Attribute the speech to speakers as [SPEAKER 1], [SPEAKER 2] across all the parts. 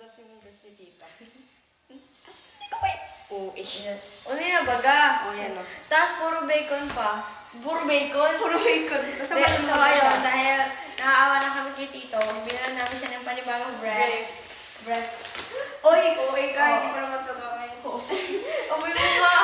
[SPEAKER 1] kasi ng brief ni Tita.
[SPEAKER 2] As hindi ko pa
[SPEAKER 1] Oo,
[SPEAKER 2] Uli na baga.
[SPEAKER 1] O, yan o.
[SPEAKER 2] Tapos puro bacon pa.
[SPEAKER 1] Puro bacon? Puro bacon. Basta
[SPEAKER 2] So
[SPEAKER 1] malunod na siya.
[SPEAKER 2] ayun, dahil nakaawa na kami kay Tito, bilan namin siya ng panibagong bread. Bread.
[SPEAKER 1] Oy, okay ka. Hindi pa naman ito gawin.
[SPEAKER 2] Amoy mo nga.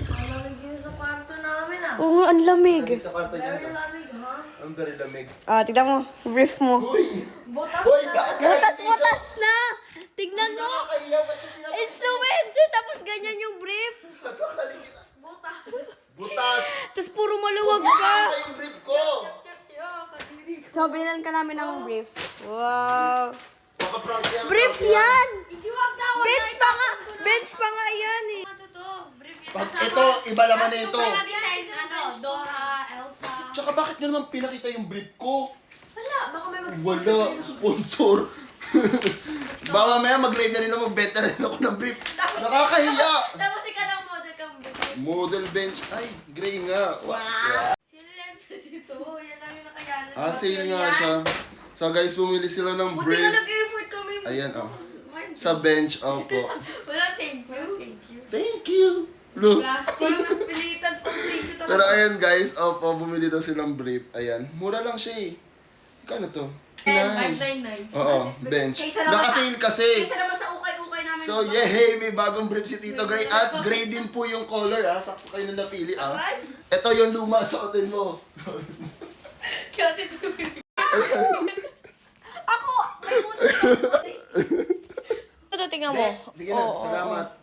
[SPEAKER 2] Ang lamig yun sa kwarto namin ah.
[SPEAKER 1] Oo, ang lamig.
[SPEAKER 3] Sa kwarto niyo.
[SPEAKER 2] Very lamig ha.
[SPEAKER 3] Ang very lamig.
[SPEAKER 1] Ah, tignan mo. Brief mo.
[SPEAKER 3] Uy!
[SPEAKER 2] Butas
[SPEAKER 3] Uy,
[SPEAKER 2] na.
[SPEAKER 3] bakit ka
[SPEAKER 1] Butas na! Tignan mo!
[SPEAKER 3] nakakahiya? Ba't yung pinapakita?
[SPEAKER 1] Influencer, tapos ganyan yung brief.
[SPEAKER 3] Sasakaling kita.
[SPEAKER 2] Butas.
[SPEAKER 3] Butas!
[SPEAKER 1] Tapos puro maluwag pa.
[SPEAKER 3] Nakita yung brief ko!
[SPEAKER 1] So, binilan ka namin ng brief. Wow.
[SPEAKER 3] Baka-prank yan.
[SPEAKER 1] Brief
[SPEAKER 3] prank
[SPEAKER 1] yan!
[SPEAKER 2] Hindi wag na wag
[SPEAKER 1] Bench pa nga! Bench pa nga yan eh.
[SPEAKER 2] Brief yan.
[SPEAKER 3] Pag ito, iba laman na ito.
[SPEAKER 2] Design Dora, Elsa.
[SPEAKER 3] Tsaka bakit nyo naman pinakita yung brief ko?
[SPEAKER 2] Wala, baka may
[SPEAKER 3] Wala, sponsor. Baka mamaya mag-live na rin ako, magbenta rin ako ng brief. Nakakahiya!
[SPEAKER 2] Tapos ikaw ng model kang brief.
[SPEAKER 3] Model bench. Ay, gray nga. Wow.
[SPEAKER 2] Sinilan kasi ito. Yan lang yung nakayanan.
[SPEAKER 3] Ah, sale nga siya. So guys, bumili sila ng
[SPEAKER 2] Buti
[SPEAKER 3] brief.
[SPEAKER 2] nga nag-effort kami.
[SPEAKER 3] Ayan, oh. Sa bench, opo.
[SPEAKER 2] Wala, thank you. Thank you.
[SPEAKER 3] Thank you. Look.
[SPEAKER 2] Plastic. Parang napilitan pang thank you
[SPEAKER 3] Pero
[SPEAKER 2] talaga.
[SPEAKER 3] ayan guys, opo, bumili daw silang brief. Ayan, mura lang siya eh. Kano to?
[SPEAKER 2] 599.
[SPEAKER 3] Oo, bench.
[SPEAKER 1] Kaysa naman
[SPEAKER 3] Naka-sale kasi.
[SPEAKER 1] Kaysa naman sa ukay-ukay namin.
[SPEAKER 3] So, yehey, may bagong brief si Tito Gray. At gray din po yung color ha. Sakto kayo na napili ha. Ito yung luma sa hotel mo.
[SPEAKER 2] Kaya tito.
[SPEAKER 1] Ako! May butas ka. Ito, tingnan mo.
[SPEAKER 3] Sige na, salamat.